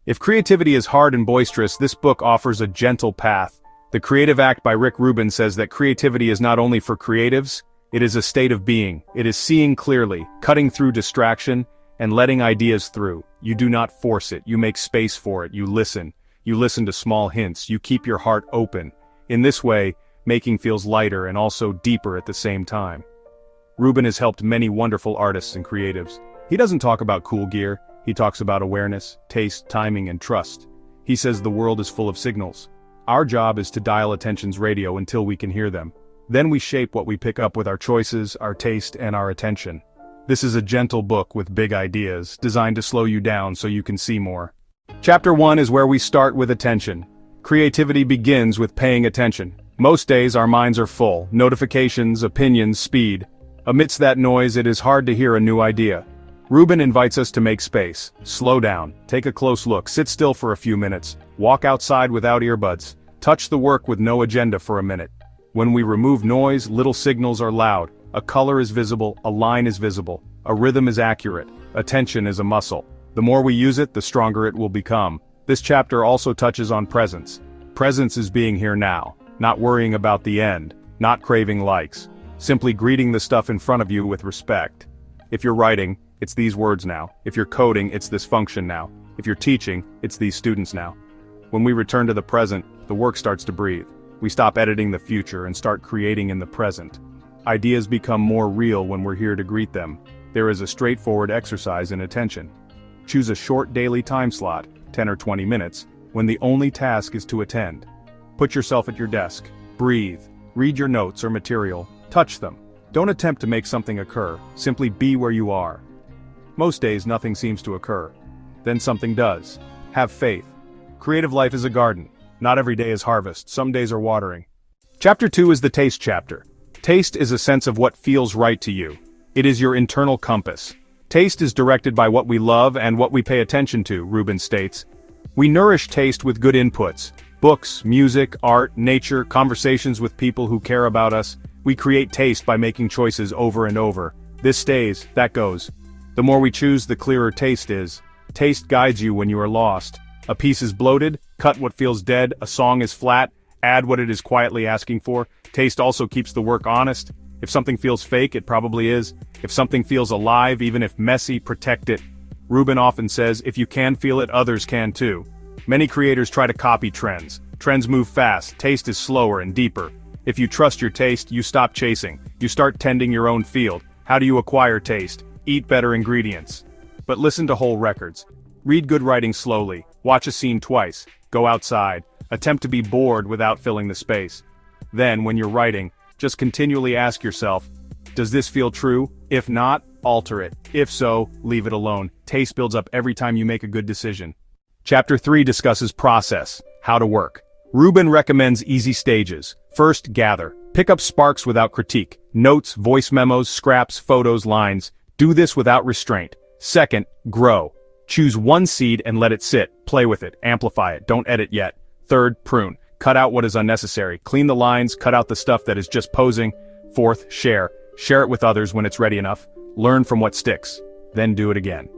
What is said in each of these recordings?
If creativity is hard and boisterous, this book offers a gentle path. The Creative Act by Rick Rubin says that creativity is not only for creatives, it is a state of being. It is seeing clearly, cutting through distraction, and letting ideas through. You do not force it, you make space for it, you listen. You listen to small hints, you keep your heart open. In this way, making feels lighter and also deeper at the same time. Rubin has helped many wonderful artists and creatives. He doesn't talk about cool gear, he talks about awareness, taste, timing, and trust. He says the world is full of signals. Our job is to dial attention's radio until we can hear them. Then we shape what we pick up with our choices, our taste, and our attention. This is a gentle book with big ideas, designed to slow you down so you can see more. Chapter 1 is where we start with attention. Creativity begins with paying attention. Most days our minds are full, notifications, opinions, speed. Amidst that noise, it is hard to hear a new idea. Rubin invites us to make space, slow down, take a close look, sit still for a few minutes, walk outside without earbuds, touch the work with no agenda for a minute. When we remove noise, little signals are loud, a color is visible, a line is visible, a rhythm is accurate, attention is a muscle. The more we use it, the stronger it will become. This chapter also touches on presence. Presence is being here now, not worrying about the end, not craving likes, simply greeting the stuff in front of you with respect. If you're writing, it's these words now. If you're coding, it's this function now. If you're teaching, it's these students now. When we return to the present, the work starts to breathe. We stop editing the future and start creating in the present. Ideas become more real when we're here to greet them. There is a straightforward exercise in attention. Choose a short daily time slot, 10 or 20 minutes, when the only task is to attend. Put yourself at your desk, breathe, read your notes or material, touch them. Don't attempt to make something occur, simply be where you are. Most days nothing seems to occur. Then something does. Have faith. Creative life is a garden. Not every day is harvest, some days are watering. Chapter 2 is the taste chapter. Taste is a sense of what feels right to you. It is your internal compass. Taste is directed by what we love and what we pay attention to, Rubin states. We nourish taste with good inputs. Books, music, art, nature, conversations with people who care about us. We create taste by making choices over and over. This stays, that goes. The more we choose, the clearer taste is. Taste guides you when you are lost. A piece is bloated, cut what feels dead, a song is flat, add what it is quietly asking for. Taste also keeps the work honest. If something feels fake, it probably is. If something feels alive, even if messy, protect it. Rubin often says, if you can feel it, others can too. Many creators try to copy trends. Trends move fast, taste is slower and deeper. If you trust your taste, you stop chasing. You start tending your own field. How do you acquire taste? Eat better ingredients. But listen to whole records. Read good writing slowly. Watch a scene twice. Go outside. Attempt to be bored without filling the space. Then, when you're writing, just continually ask yourself, does this feel true? If not, alter it. If so, leave it alone. Taste builds up every time you make a good decision. Chapter 3 discusses process, how to work. Rubin recommends easy stages. First, gather. Pick up sparks without critique. Notes, voice memos, scraps, photos, lines. Do this without restraint. Second, grow. Choose one seed and let it sit. Play with it. Amplify it. Don't edit yet. Third, prune. Cut out what is unnecessary. Clean the lines. Cut out the stuff that is just posing. Fourth, share. Share it with others when it's ready enough. Learn from what sticks. Then do it again.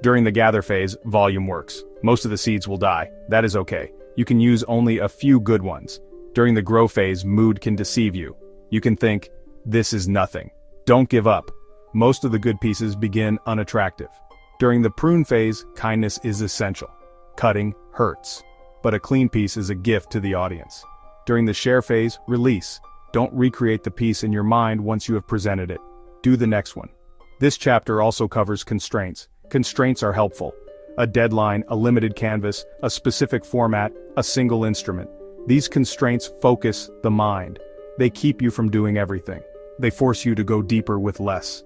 During the gather phase, volume works. Most of the seeds will die. That is okay. You can use only a few good ones. During the grow phase, mood can deceive you. You can think, this is nothing. Don't give up. Most of the good pieces begin unattractive. During the prune phase, kindness is essential. Cutting hurts. But a clean piece is a gift to the audience. During the share phase, release. Don't recreate the piece in your mind once you have presented it. Do the next one. This chapter also covers constraints. Constraints are helpful. A deadline, a limited canvas, a specific format, a single instrument. These constraints focus the mind. They keep you from doing everything. They force you to go deeper with less.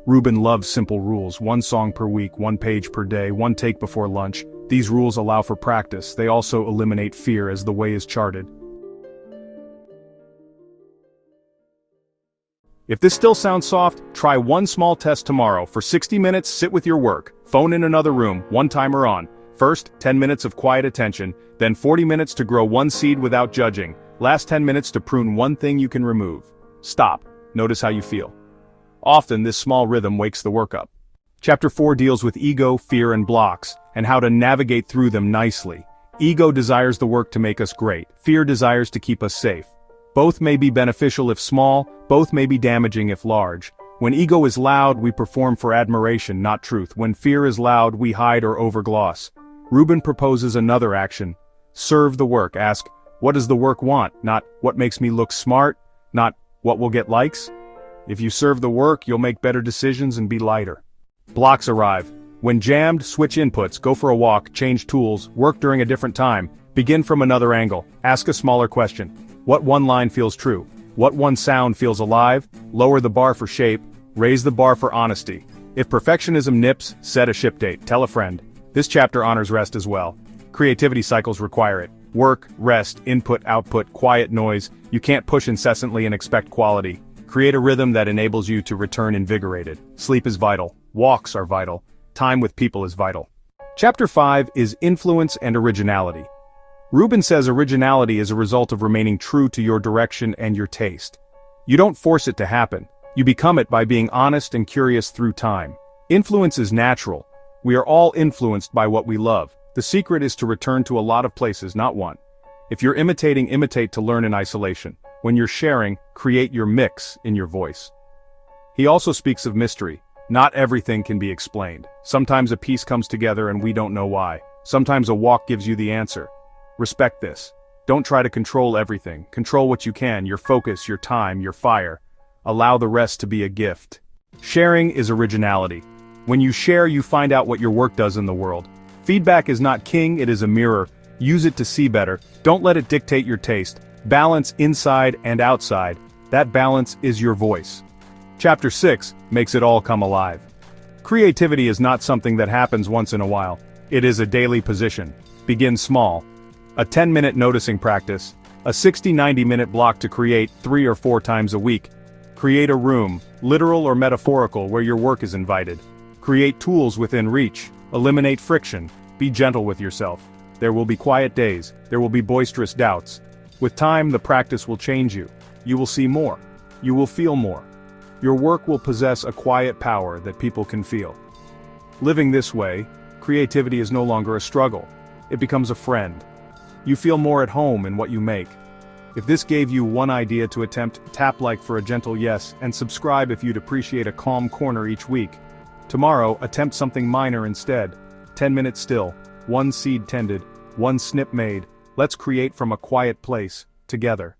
Rubin loves simple rules, 1 song per week, 1 page per day, 1 take before lunch. These rules allow for practice. They also eliminate fear as the way is charted. If this still sounds soft, try one small test tomorrow. For 60 minutes, sit with your work. Phone in another room, one timer on. First, 10 minutes of quiet attention, then 40 minutes to grow one seed without judging. Last 10 minutes to prune one thing you can remove. Stop. Notice how you feel. Often, this small rhythm wakes the work up. Chapter 4 deals with ego, fear, and blocks, and how to navigate through them nicely. Ego desires the work to make us great. Fear desires to keep us safe. Both may be beneficial if small, both may be damaging if large. When ego is loud, we perform for admiration, not truth. When fear is loud, we hide or overgloss. Rubin proposes another action. Serve the work. Ask, what does the work want? Not, what makes me look smart? Not, what will get likes? If you serve the work, you'll make better decisions and be lighter. Blocks arrive. When jammed, switch inputs, go for a walk, change tools, work during a different time, begin from another angle, ask a smaller question. What one line feels true? What one sound feels alive? Lower the bar for shape, raise the bar for honesty. If perfectionism nips, set a ship date, tell a friend. This chapter honors rest as well. Creativity cycles require it. Work, rest, input, output, quiet noise. You can't push incessantly and expect quality. Create a rhythm that enables you to return invigorated. Sleep is vital. Walks are vital. Time with people is vital. Chapter 5 is influence and originality. Rubin says originality is a result of remaining true to your direction and your taste. You don't force it to happen. You become it by being honest and curious through time. Influence is natural. We are all influenced by what we love. The secret is to return to a lot of places, not one. If you're imitating, imitate to learn in isolation. When you're sharing, create your mix in your voice. He also speaks of mystery. Not everything can be explained. Sometimes a piece comes together and we don't know why. Sometimes a walk gives you the answer. Respect this. Don't try to control everything. Control what you can, your focus, your time, your fire. Allow the rest to be a gift. Sharing is originality. When you share, you find out what your work does in the world. Feedback is not king, it is a mirror. Use it to see better. Don't let it dictate your taste. Balance inside and outside. That balance is your voice. Chapter 6 makes it all come alive. Creativity is not something that happens once in a while. It is a daily position. Begin small. A 10-minute noticing practice. A 60-90-minute block to create 3 or 4 times a week. Create a room, literal or metaphorical, where your work is invited. Create tools within reach. Eliminate friction. Be gentle with yourself. There will be quiet days. There will be boisterous doubts. With time, the practice will change you. You will see more. You will feel more. Your work will possess a quiet power that people can feel. Living this way, creativity is no longer a struggle. It becomes a friend. You feel more at home in what you make. If this gave you one idea to attempt, tap like for a gentle yes, and subscribe if you'd appreciate a calm corner each week. Tomorrow, attempt something minor instead. 10 minutes still, 1 seed tended, 1 snip made. Let's create from a quiet place, together.